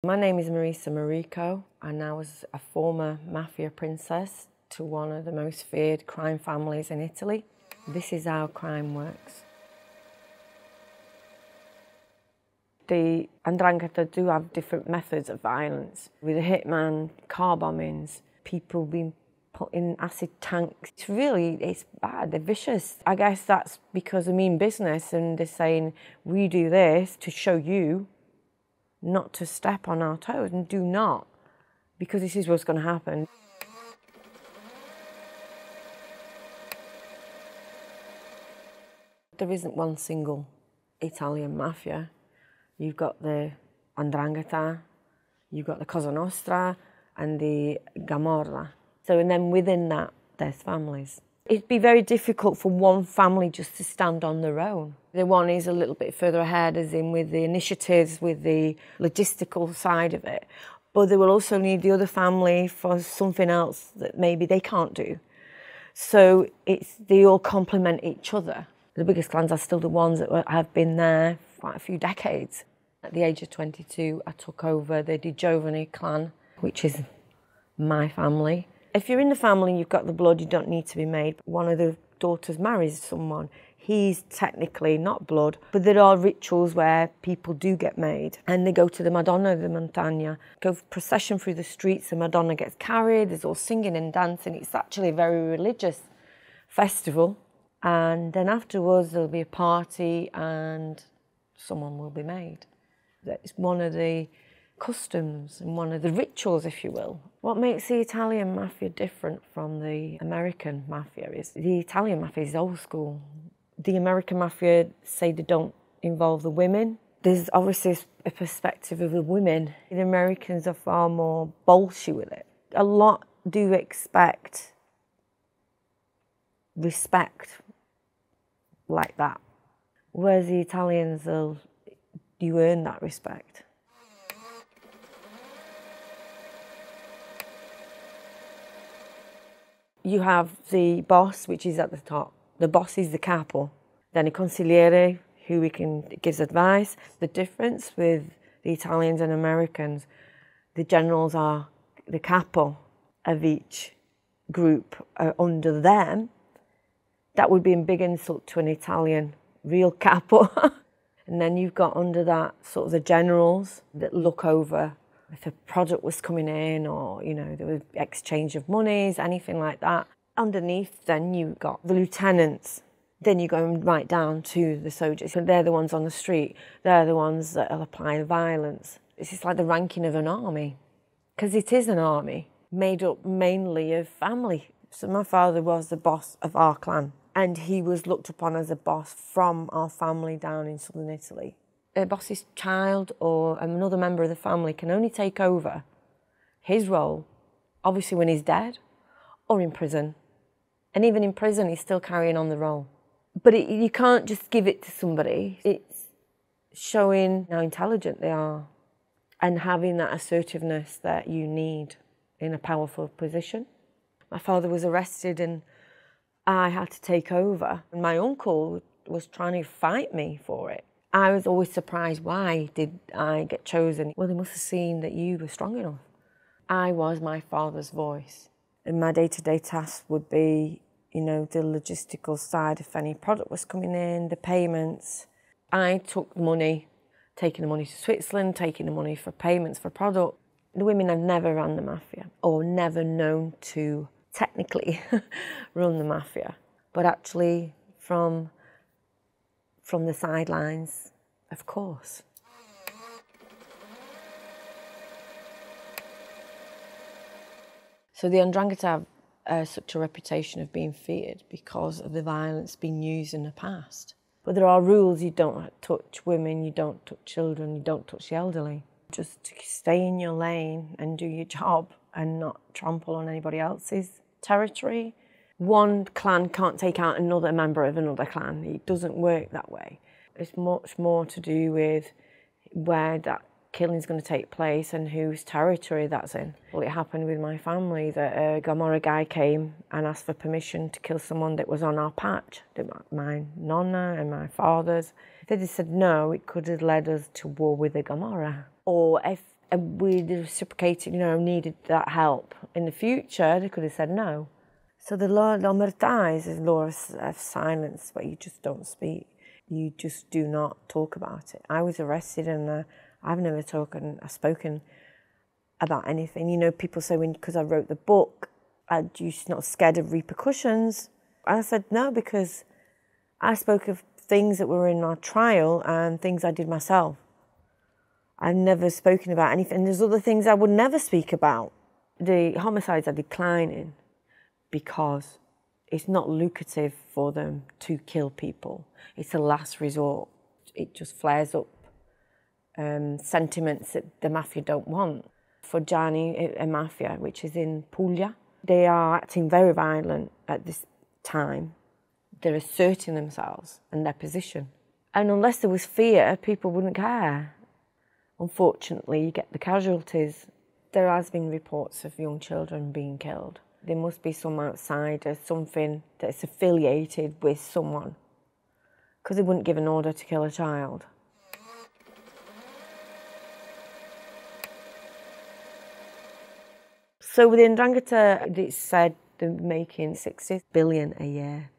My name is Marisa Merico, and I was a former Mafia Princess to one of the most feared crime families in Italy. This is how crime works. The Ndrangheta do have different methods of violence. With a hitman, car bombings, people being put in acid tanks. It's bad, they're vicious. I guess that's because they mean business and they're saying, we do this to show you not to step on our toes, and do not, because this is what's going to happen. There isn't one single Italian mafia. You've got the Ndrangheta, you've got the Cosa Nostra and the Camorra. And then within that, there's families. It'd be very difficult for one family just to stand on their own. The one is a little bit further ahead, as in with the initiatives, with the logistical side of it. But they will also need the other family for something else that maybe they can't do. So they all complement each other. The biggest clans are still the ones that have been there for quite a few decades. At the age of 22, I took over the DiGiovine clan, which is my family. If you're in the family and you've got the blood, you don't need to be made. One of the daughters marries someone. He's technically not blood, but there are rituals where people do get made. And they go to the Madonna de Montagna, go procession through the streets, the Madonna gets carried, there's all singing and dancing. It's actually a very religious festival. And then afterwards there'll be a party and someone will be made. It's one of the customs and one of the rituals, if you will. What makes the Italian mafia different from the American mafia is the Italian mafia is old school. The American mafia say they don't involve the women. There's obviously a perspective of the women. The Americans are far more bolshy with it. A lot do expect respect like that, whereas the Italians, you earn that respect. You have the boss, which is at the top. The boss is the capo. Then a consigliere, who gives advice. The difference with the Italians and Americans, the generals are the capo of each group under them. That would be a big insult to an Italian real capo. And then you've got under that sort of the generals that look over if a product was coming in, or, there was exchange of monies, anything like that. Underneath, then you've got the lieutenants. Then you go right down to the soldiers. So they're the ones on the street. They're the ones that will apply the violence. It's just like the ranking of an army, because it is an army made up mainly of family. So my father was the boss of our clan, and he was looked upon as a boss from our family down in southern Italy. A boss's child or another member of the family can only take over his role, obviously when he's dead or in prison. And even in prison, he's still carrying on the role. But you can't just give it to somebody. It's showing how intelligent they are and having that assertiveness that you need in a powerful position. My father was arrested and I had to take over. And my uncle was trying to fight me for it. I was always surprised, why did I get chosen? Well, they must have seen that you were strong enough. I was my father's voice. And my day-to-day tasks would be, the logistical side, if any product was coming in, the payments. I took the money, taking the money to Switzerland, taking the money for payments for product. The women have never run the mafia, or never known to technically run the mafia, but actually from the sidelines, of course. So the Ndrangheta have such a reputation of being feared because of the violence being used in the past. But there are rules. You don't touch women, you don't touch children, you don't touch the elderly. Just to stay in your lane and do your job and not trample on anybody else's territory. One clan can't take out another member of another clan. It doesn't work that way. It's much more to do with where that killing is going to take place and whose territory that's in. Well, it happened with my family that a Camorra guy came and asked for permission to kill someone that was on our patch, my nonna and my father's. If they said no, it could have led us to war with the Camorra. Or if and we reciprocated, you know, needed that help in the future, they could have said no. So the law of omertà is a law of silence, where you just don't speak. You just do not talk about it. I was arrested and I've never spoken about anything. You know, people say because I wrote the book, I'm just not scared of repercussions. I said no, because I spoke of things that were in our trial and things I did myself. I've never spoken about anything. There's other things I would never speak about. The homicides are declining because it's not lucrative for them to kill people. It's a last resort. It just flares up sentiments that the mafia don't want. For Gianni, a mafia, which is in Puglia, they are acting very violent at this time. They're asserting themselves and their position. And unless there was fear, people wouldn't care. Unfortunately, you get the casualties. There has been reports of young children being killed. There must be some outsider, something that's affiliated with someone, because they wouldn't give an order to kill a child. So with the Ndrangheta, it's said they're making 60 billion a year.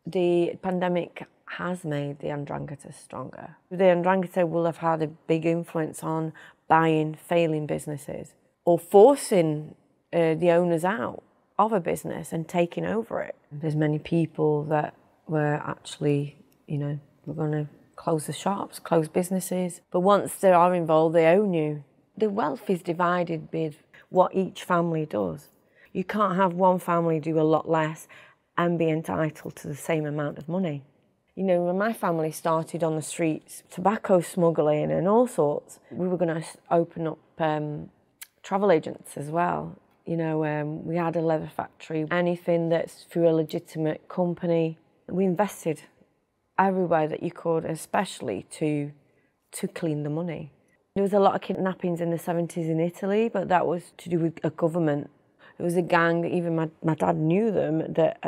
The pandemic has made the Ndrangheta stronger. The Ndrangheta will have had a big influence on buying failing businesses or forcing the owners out of a business and taking over it. There's many people that were actually, you know, we're going to close the shops, close businesses. But once they are involved, they own you. The wealth is divided with what each family does. You can't have one family do a lot less and be entitled to the same amount of money. You know, when my family started on the streets, tobacco smuggling and all sorts, we were going to open up travel agents as well. You know, we had a leather factory, anything that's through a legitimate company. We invested everywhere that you could, especially to clean the money. There was a lot of kidnappings in the 70s in Italy, but that was to do with a government. It was a gang, even my dad knew them, that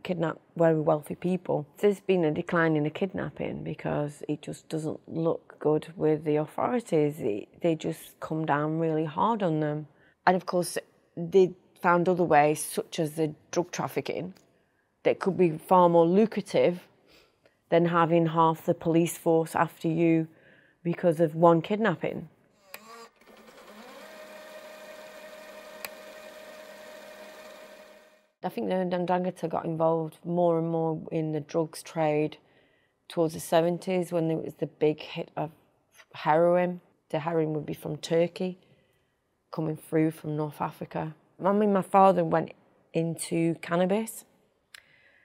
kidnapped very wealthy people. There's been a decline in the kidnapping because it just doesn't look good with the authorities. They just come down really hard on them. And of course, they found other ways, such as the drug trafficking, that could be far more lucrative than having half the police force after you because of one kidnapping. I think the Ndrangheta got involved more and more in the drugs trade towards the 70s when there was the big hit of heroin. The heroin would be from Turkey, coming through from North Africa. I mean, my father went into cannabis.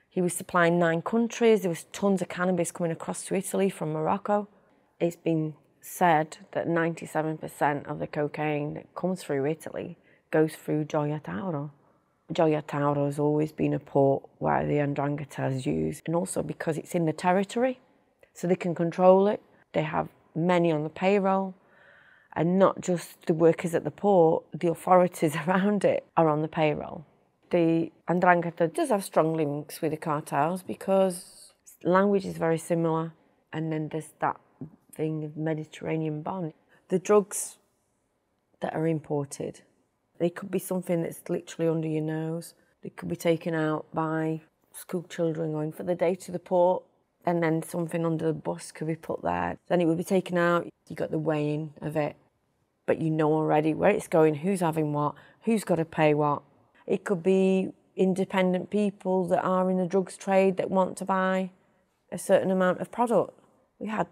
He was supplying 9 countries. There was tons of cannabis coming across to Italy from Morocco. It's been said that 97% of the cocaine that comes through Italy goes through Gioia Tauro. Gioia Tauro has always been a port where the Ndrangheta is used, and also because it's in the territory, so they can control it. They have many on the payroll, and not just the workers at the port, the authorities around it are on the payroll. The Ndrangheta does have strong links with the cartels because language is very similar, and then there's that thing of Mediterranean bond. The drugs that are imported, they could be something that's literally under your nose. They could be taken out by school children going for the day to the port, and then something under the bus could be put there. Then it would be taken out. You got the weighing of it, but you know already where it's going, who's having what, who's got to pay what. It could be independent people that are in the drugs trade that want to buy a certain amount of product. We had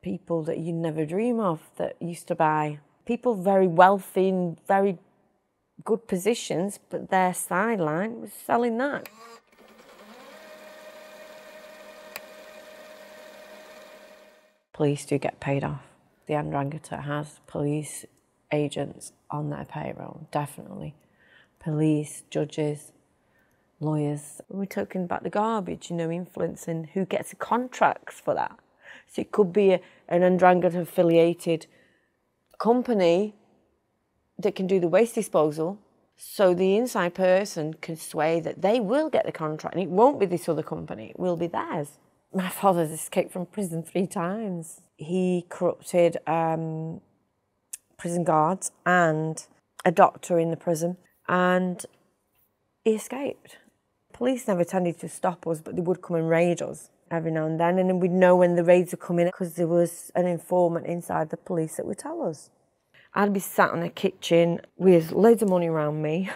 people that you'd never dream of that used to buy. People very wealthy in very good positions, but their sideline was selling that. Police do get paid off. The Ndrangheta has police agents on their payroll, definitely. Police, judges, lawyers. We're talking about the garbage, you know, influencing who gets the contracts for that. So it could be an Ndrangheta affiliated company that can do the waste disposal, so the inside person can sway that they will get the contract and it won't be this other company, it will be theirs. My father's escaped from prison 3 times. He corrupted prison guards and a doctor in the prison, and he escaped. Police never tended to stop us, but they would come and raid us every now and then, and then we'd know when the raids were coming because there was an informant inside the police that would tell us. I'd be sat in a kitchen with loads of money around me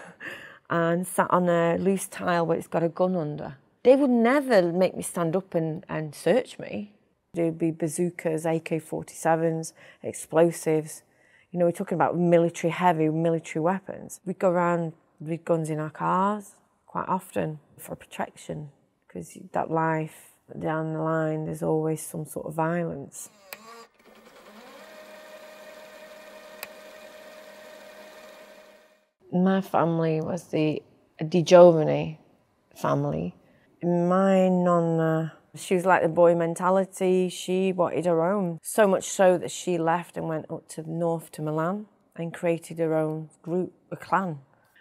and sat on a loose tile where it's got a gun under. They would never make me stand up and search me. There'd be bazookas, AK-47s, explosives. You know, we're talking about heavy military weapons. We'd go around with guns in our cars quite often for protection, because that life down the line, there's always some sort of violence. My family was the DiGiovine family. My nonna, she was like the boy mentality. She wanted her own. So much so that she left and went up to the north to Milan and created her own group, a clan.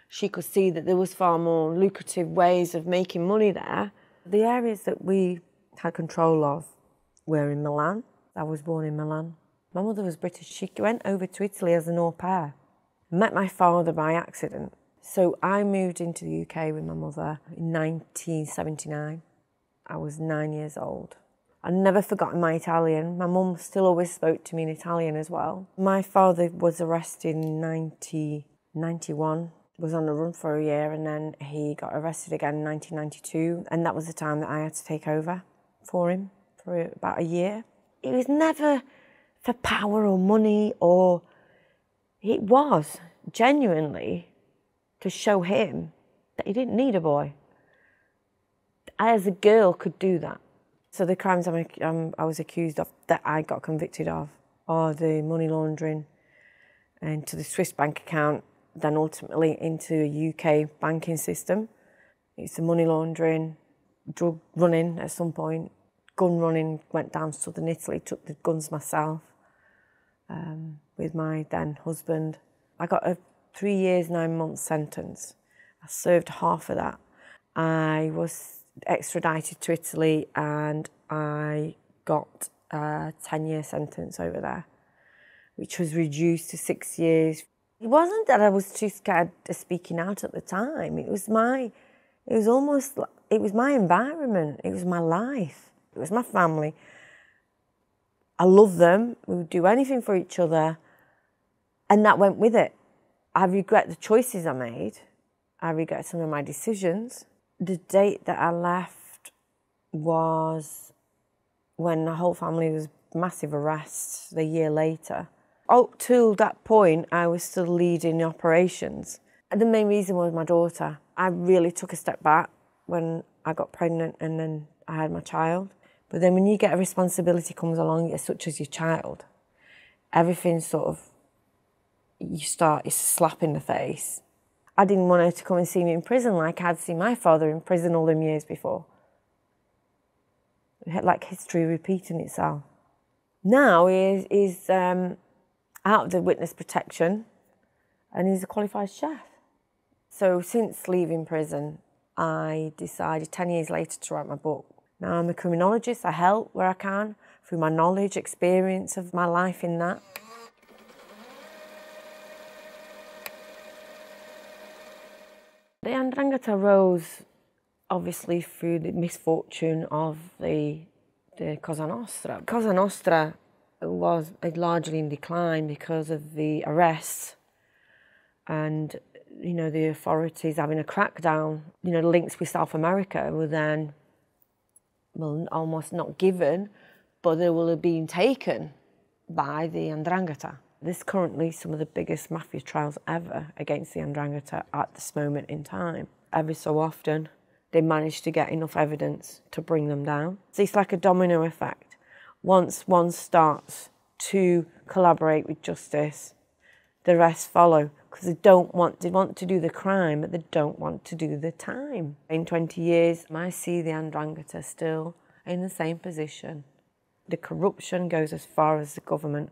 She could see that there was far more lucrative ways of making money there. The areas that we had control of were in Milan. I was born in Milan. My mother was British. She went over to Italy as an au pair. Met my father by accident. So I moved into the UK with my mother in 1979. I was 9 years old. I'd never forgotten my Italian. My mum still always spoke to me in Italian as well. My father was arrested in 1991, was on the run for a year, and then he got arrested again in 1992, and that was the time that I had to take over for him for about a year. It was never for power or money, or it was genuinely to show him that he didn't need a boy. I, as a girl, could do that. So the crimes I was accused of, that I got convicted of, are the money laundering into the Swiss bank account, then ultimately into the UK banking system. It's the money laundering, drug running at some point, gun running, went down southern Italy, took the guns myself with my then husband. I got a 3 years, 9 months sentence. I served half of that. I was extradited to Italy and I got a 10-year sentence over there, which was reduced to 6 years. It wasn't that I was too scared of speaking out at the time. It was my environment. It was my life. It was my family. I loved them. We would do anything for each other. And that went with it. I regret the choices I made. I regret some of my decisions. The date that I left was when the whole family was massive arrests the year later. Up till that point, I was still leading the operations. And the main reason was my daughter. I really took a step back when I got pregnant and then I had my child. But then when you get a responsibility comes along, such as your child, everything sort of, it's a slap in the face. I didn't want her to come and see me in prison like I'd seen my father in prison all them years before. It had like history repeating itself. Now he's out of the witness protection and he's a qualified chef. So since leaving prison, I decided 10 years later to write my book. Now I'm a criminologist. I help where I can through my knowledge, experience of my life in that. The Ndrangheta rose obviously through the misfortune of the Cosa Nostra. Cosa Nostra was largely in decline because of the arrests and, you know, the authorities having a crackdown. You know, the links with South America were then, well, almost not given, but they will have been taken by the Ndrangheta. There's currently some of the biggest mafia trials ever against the Ndrangheta at this moment in time. Every so often, they manage to get enough evidence to bring them down. So it's like a domino effect. Once one starts to collaborate with justice, the rest follow, because they want to do the crime, but they don't want to do the time. In 20 years, I see the Ndrangheta still in the same position. The corruption goes as far as the government.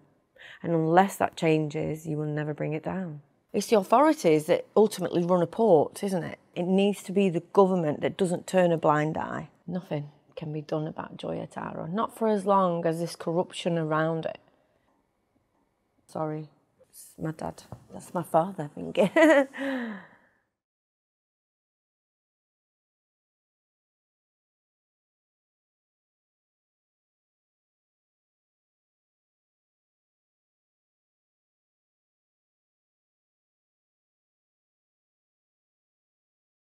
And unless that changes, you will never bring it down. It's the authorities that ultimately run a port, isn't it? It needs to be the government that doesn't turn a blind eye. Nothing can be done about Gioia Tauro, not for as long as there's corruption around it. Sorry. my dad. That's my father, I think.